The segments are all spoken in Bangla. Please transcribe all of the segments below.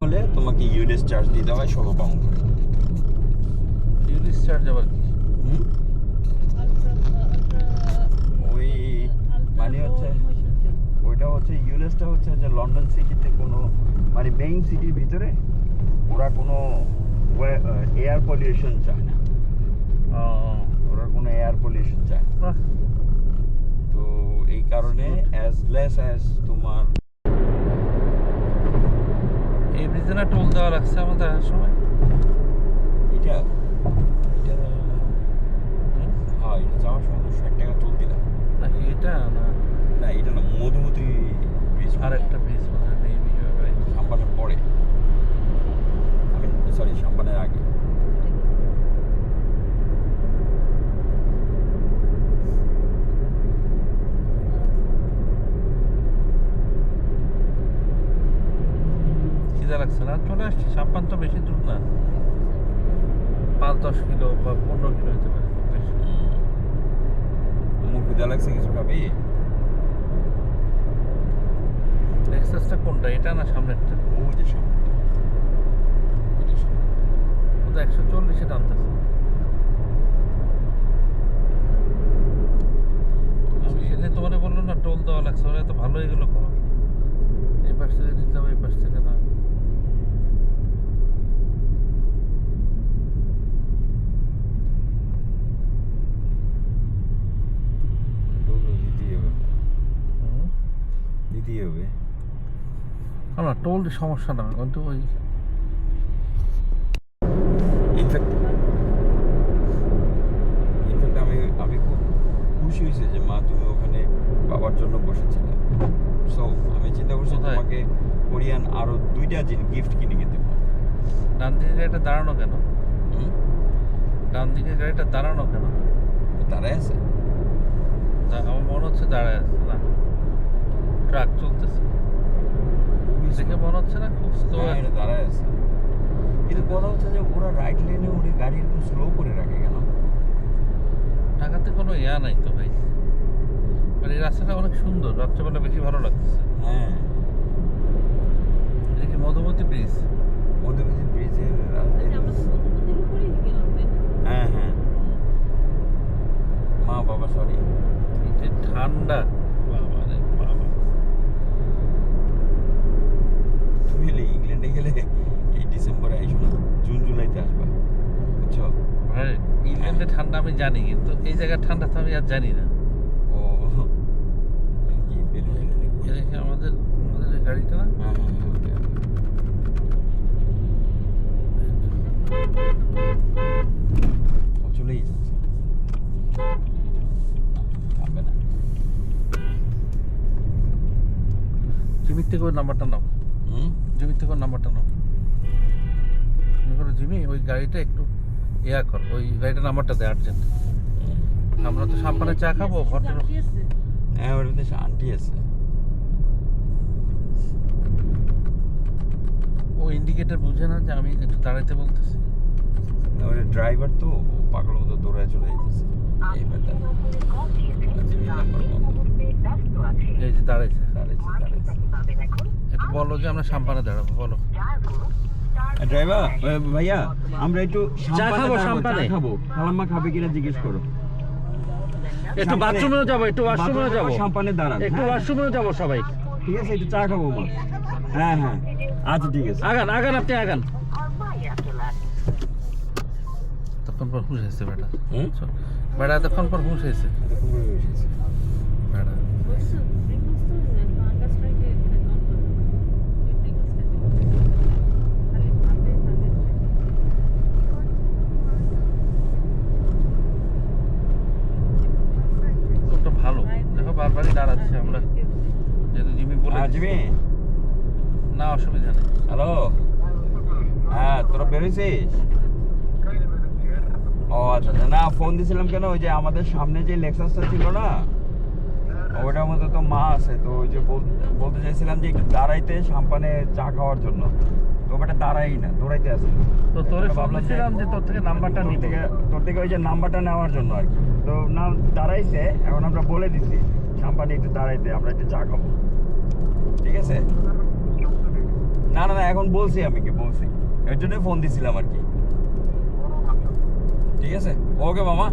হলে তোমাকে ইউএস চার্জ দিতে হয় 16 পাউন্ড। ইউএস চার্জ আবার কি? ওই মানে হচ্ছে ওইটা হচ্ছে ইউএসটা হচ্ছে যে লন্ডন সিটিতে কোনো মানে মেইন সিটির ভিতরে ওরা কোনো এয়ার পলিউশন চায় না, ওরা কোনো এয়ার পলিউশন চায় না। বাহ। তো এই কারণে অ্যাজ লেস অ্যাজ তোমার এই ব্রিজে না টোল দেওয়া লাগছে আমাদের আসার সময়। এটা এটা হ্যাঁ, এটা যাওয়ার সময় 60 টাকা টোল দিলাম। নাকি এটা না না এটা না, মধুমতি ব্রিজ আর একটা ব্রিজ বোঝা নেই সাম্পানের পরে, আমি সরি সাম্পানের আগে। খিদা লাগছে না, চলে আসছি। সাম্পান তো বেশি দূর না, 5-10 কিলো বা 15 কিলো হতে পারে খুব বেশি। মুখ ক্ষুধা লাগছে, কিছু খাবি? লেক্সাসটা কোনটা, এটা না সামনেরটা? ওই যে সামনেটা, এটা সামনে। ও তো 140-এ টানতেছে। আমি সেটাই তোমারে বললো না টোল দেওয়া লাগছে, ওরা এত ভালো এগুলো কর। এই পাশ থেকে দিতে হবে, এই পাশ থেকে না। দিতেই হবে, দিতেই হবে। না টোল সমস্যা না, কিন্তু ওই ইনফ্যাক্ট আমি খুব খুশি হয়েছে যে মা তুমি ওখানে বাবার জন্য বসেছিলে। সো আমি চিন্তা করছি কোথায়? তোমাকে কোরিয়ান আরো 2টা গিফট কিনে দেবো। ডান দিকে গাড়িটা দাঁড়ানো কেন? ডান দিকে গাড়িটা দাঁড়ানো কেন? দাঁড়ায় আছে, আমার মনে হচ্ছে দাঁড়ায় আছে না, ট্রাক চলতেছে দেখে মনে হচ্ছে না, খুব স্লো। হ্যাঁ, এটা দাঁড়ায় আছে। কিন্তু কথা হচ্ছে যে ওরা রাইট লেনে উঠে গাড়ি একটু স্লো করে রাখে কেন? ঢাকাতে কোনো ইয়া নাই তো ভাই, মানে এই রাস্তাটা অনেক সুন্দর, রাত্রেবেলা বেশি ভালো লাগতেছে। হ্যাঁ, এটা কি মধুমতি ব্রিজ? মধুমতি ব্রিজের হ্যাঁ হ্যাঁ, মা বাবা সরি। এটা ঠান্ডা, বাবা রে বাবা। তুমি ইংল্যান্ডে গেলে এই ডিসেম্বরে আইসো না, জুন জুলাইতে আসবা, বুঝছো? ভাই ইংল্যান্ডে ঠান্ডা আমি জানি, কিন্তু এই জায়গার ঠান্ডা তো আমি আর জানি না। ও কি বেলু এটা কি আমাদের আমাদের এই গাড়িটা না? হ্যাঁ হ্যাঁ হ্যাঁ, ওকে। ও চলেই যাচ্ছে, থামবে না। জিমির থেকে ওই নাম্বারটা নাও, জিমির থেকে ওই নাম্বারটা নাও। তুমি করো জিমি, ওই গাড়িটা একটু ইয়া কর, ওই গাড়িটার নাম্বারটা দেয় আর্জেন্ট। আমরা তো সাম্পানে চা খাবো হোটেল। হ্যাঁ, ওর মধ্যে আন্টি আছে। ও ইন্ডিকেটর বুঝে না যে আমি একটু দাঁড়াইতে বলতেছি। ওর ড্রাইভার তো পাগল মতো দৌড়ায় চলে যাইতেছে। এইবার এই যে দাঁড়াইছে, দাঁড়াইছে। একটু বলো যে আমরা সাম্পানে দাঁড়াবো, বলো। ড্রাইভার ভাইয়া, আমরা একটু চা খাবো, দাঁড়াবো, সাম্পানে। চা খাবো। খালাম্মা খাবে কিনা জিজ্ঞেস করো। একটু বাথরুমেও যাবো, একটু ওয়াশরুমেও যাবো, সাম্পানে দাঁড়ান, একটু ওয়াশরুমেও যাবো সবাই। ঠিক আছে, একটু চা খাবো মা। হ্যাঁ হ্যাঁ, আচ্ছা ঠিক আছে। আগান আগান, আপনি আগান। তখন পর হুঁশ হয়েছে বেটা, বেটা এতক্ষণ পর হুঁশ হয়েছে বেটা। লোকটা ভালো, দেখো বারবারই দাঁড়াচ্ছে। আমরা যেহেতু জিমি বলে জিমি, না অসুবিধা নেই। হ্যালো, হ্যাঁ তোরা বেরোইছিস? ও আচ্ছা আচ্ছা, না ফোন দিছিলাম কেন, ওই যে আমাদের সামনে যে লেক্সাসটা ছিল না, ওইটার মধ্যে তো মা আছে, তো ওই যে বলতে চাইছিলাম যে একটু দাঁড়াইতে সাম্পানে চা খাওয়ার জন্য, তো ওটা দাঁড়াই না, দৌড়াইতে আছে। তো তোরে ভাবলাম যে তোর থেকে নাম্বারটা নিতে, তোর থেকে ওই যে নাম্বারটা নেওয়ার জন্য আর কি। তো না দাঁড়াইছে, এখন আমরা বলে দিছি সাম্পানে একটু দাঁড়াইতে, আমরা একটু চা খাবো। ঠিক আছে। না না না এখন বলছি আমি কি বলছি এর জন্য ফোন দিছিলাম আর কি ঠিক আছে ওকে মামা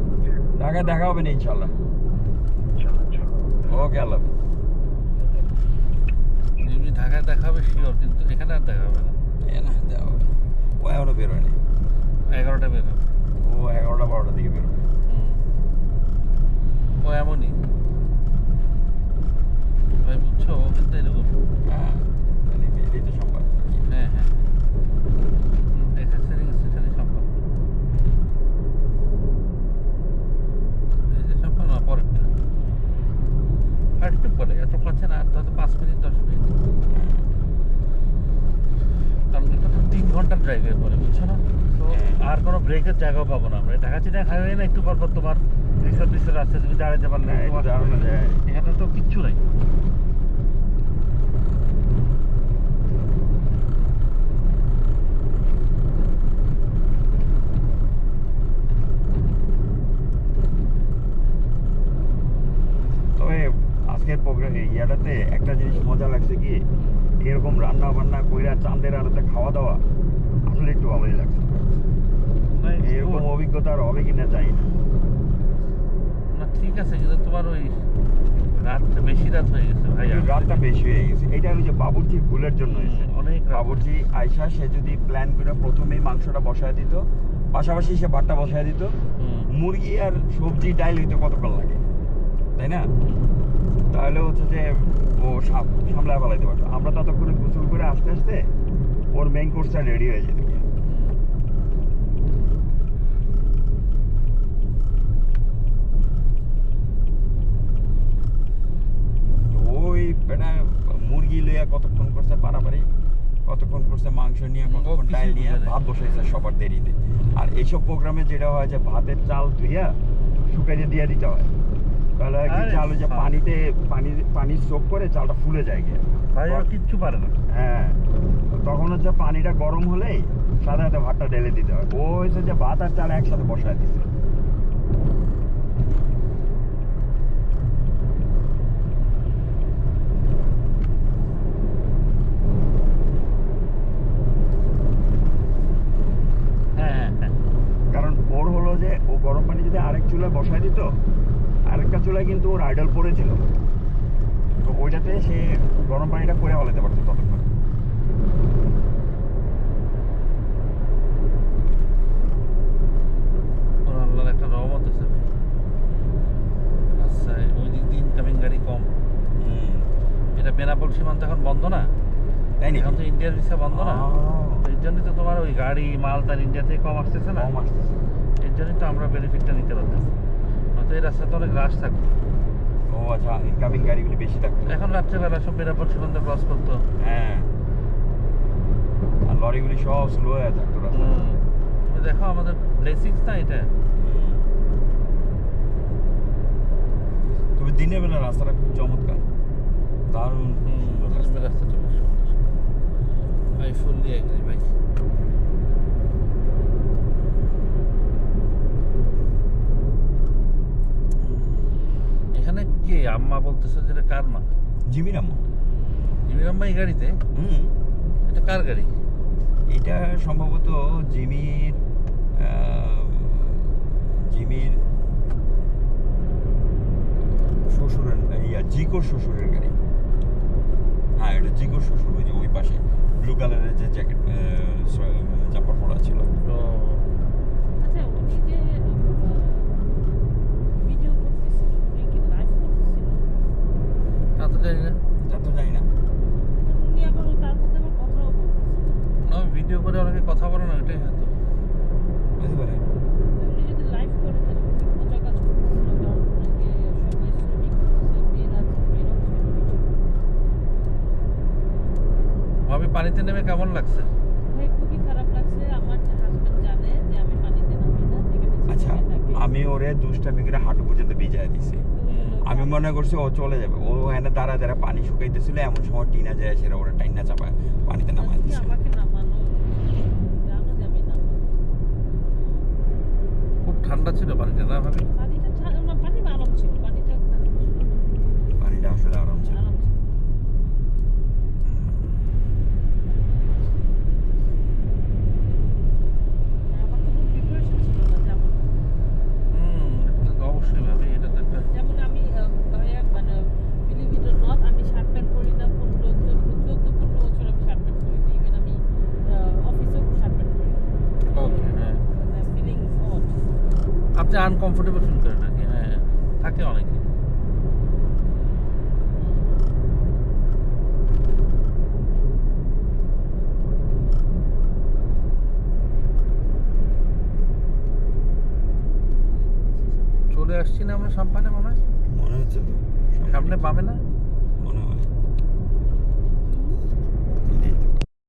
ঢাকায় দেখা হবে না ইনশাল্লাহ ওকে আল্লাহ হাফেজ। এমনি ঢাকায় দেখা হবে শিওর, কিন্তু এখানে আর দেখা হবে না। এ না দেওয়া হবে না। ও এখনো বেরোয়নি 11টা বের হবে। ও 11টা 12টার দিকে বেরোবে ও এমনই ভাই, বুঝছো, ও কিন্তু এরকম। হ্যাঁ মানে এটাই তো সম্ভব হ্যাঁ হ্যাঁ, এক্সেসরি সম্ভব। এই যে সম্ভব না, পরেরটা আর একটু পরে, এত পাচ্ছে না, আর হয়তো 5 মিনিট 10 মিনিট, কারণ এটা তো 3 ঘন্টার ড্রাইভের পরে, বুঝছো না? তো আর কোনো ব্রেকের জায়গাও পাবো না আমরা। ঢাকা চিটাং হাইওয়ে না, একটু পর পর তোমার রিসোর্ট রাস্তায় তুমি দাঁড়াতে পারলে তোমার দাঁড়ানো যায় এখানে তো কিচ্ছু নাই। তবে আজকের প্রোগ্রাম ইয়াটাতে একটা জিনিস মজা লাগছে কি এরকম রান্না বান্না কইরা চাঁদের আলোতে খাওয়া দাওয়া আসলে একটু ভালোই লাগছে। এরকম অভিজ্ঞতা আর হবে কিনা জানি না। না ঠিক আছে, কিন্তু তোমার ওই রাতটা বেশি রাত হয়ে গেছে ভাই, একটু রাতটা বেশি হয়ে গেছে। এটা ওই যে বাবুর্চির ভুলের জন্য হয়েছে। অনেক রাত। বাবুর্চি আয়সা সে যদি প্ল্যান করে প্রথমেই মাংসটা বসায় দিত, পাশাপাশি সে ভাতটা বসায় দিত, মুরগি আর সবজি ডাইল হইতে কতক্ষণ লাগে তাই না? তাহলে হচ্ছে যে ও সামলায় ফেলাইতে পারতো। আমরা ততক্ষণে গোসল করে আস্তে আস্তে ওর মেইন কোর্সটা রেডি হয়ে যেত। ওই বেটা মুরগি লইয়া কতক্ষণ করছে পারাপারি, কতক্ষণ করছে মাংস নিয়ে, কতক্ষণ ডাল নিয়ে ভাত বসাইছে সবার দেরিতে। আর এইসব প্রোগ্রামে যেটা হয় যে ভাতের চাল ধুইয়া শুকাইয়ে দিয়ে দিতে হয়, তাহলে কি চাল ওই যে পানি সোক করে চালটা ফুলে যায় গিয়ে ভাই, আর কিচ্ছু পারে না। হ্যাঁ, তখন হচ্ছে পানিটা গরম হলেই সাথে সাথে ভাতটা ঢেলে দিতে হয়। ও হয়েছে যে ভাত আর চাল একসাথে বসায় দিচ্ছে। কারণ ওর হলো যে ও গরম পানি যদি আরেক চুলায় বসায় দিত, আরেকটা চুলায় কিন্তু ওর আইডল পড়েছিল, তো ওইটাতে সে গরম পানিটা করে ফেলাতে পারতো ততক্ষণ। আল্লাহর একটা রহমত আছে ভাই, আচ্ছা ওই দিক দিয়ে ইনকামিং গাড়ি কম। এটা বেনাপোল সীমান্ত এখন বন্ধ না, তাই না? এখন তো ইন্ডিয়ার ভিসা বন্ধ না, তো এর জন্যই তো তোমার ওই গাড়ি মাল তার ইন্ডিয়া থেকে কম আসতেছে না, এর জন্যই তো আমরা বেনিফিটটা নিতে পারতেছি। হয়তো এই রাস্তাতে অনেক রাশ থাকতো। ও আচ্ছা, ইনকামিং গাড়িগুলি বেশি থাকতো। এখন রাত্রেবেলা সব বেনাপোল সীমান্ত ক্রস করতো। হ্যাঁ, আর লরিগুলি সব স্লো হয়ে থাকতো রাস্তা। দেখো আমাদের ব্লেসিংস না এটা। তবে দিনের বেলা রাস্তাটা খুব চমৎকার, দারুণ সুন্দর রাস্তা। রাস্তাটা বেশ সুন্দর। I fully agree ভাই। এখানে কে আম্মা বলতেছে, যেটা কার মা? জিমির আম্মা। জিমির আম্মা এই গাড়িতে? এটা কার গাড়ি? এটা সম্ভবত জিমির শ্বশুরের, জিকোর শ্বশুরের গাড়ি। হ্যাঁ, এটা জিকোর শ্বশুর, ওই যে ওই পাশে ব্লু কালারের যে জ্যাকেট জাম্পার পরা ছিল। আচ্ছা, উনি যে ভিডিও করতেছিল, উনি কি লাইভ করতেছিল? তা তো জানি না। তা তো জানি না। উনি আবার তার মধ্যে আবার কথাও বলতেছিল। না, ভিডিও করে অনেকে কথা বলে না, এটাই হয়তো। বুঝতে পারে। উনি যদি লাইভ করে তাহলে খুবই মজা কাজ করতেছিল, কারণ ওনাকে সবাই স্ট্রিমিং করতেছে, মেয়েরা ছিল ভাবি পানিতে নেমে কেমন লাগছে? ভাই খুবই খারাপ লাগছে। আমার হাজবেন্ড জানে যে আমি পানিতে নামি না, এখানে আচ্ছা, থাকে। আমি ওরে দুষ্টামি করে হাঁটু পর্যন্ত ভিজায় দিছি। আমি মনে করছি ও চলে যাবে, ও এখানে দাঁড়া পানি শুকাইতেছিল, এমন সময় টিনা যায় সেটা ওরা টাইনা চাপায় পানিতে নামায় দিচ্ছে। আমাকে নামানো, জানো যে আমি নামানো। খুব ঠান্ডা ছিল পানিটা না ভাবি? পানিটা ঠান্ডা, পানি আরাম ছিল, পানিটা খারাপ ছিল না। পানিটা আসলে আরাম ছিল। আরাম ছিল। আনকমফোর্টেবল ফিল করে নাকি? হ্যাঁ, থাকে অনেকে। চলে আসছি না আমরা সামপানে মনে হয়? মনে হচ্ছে তো সামনে পাবে না?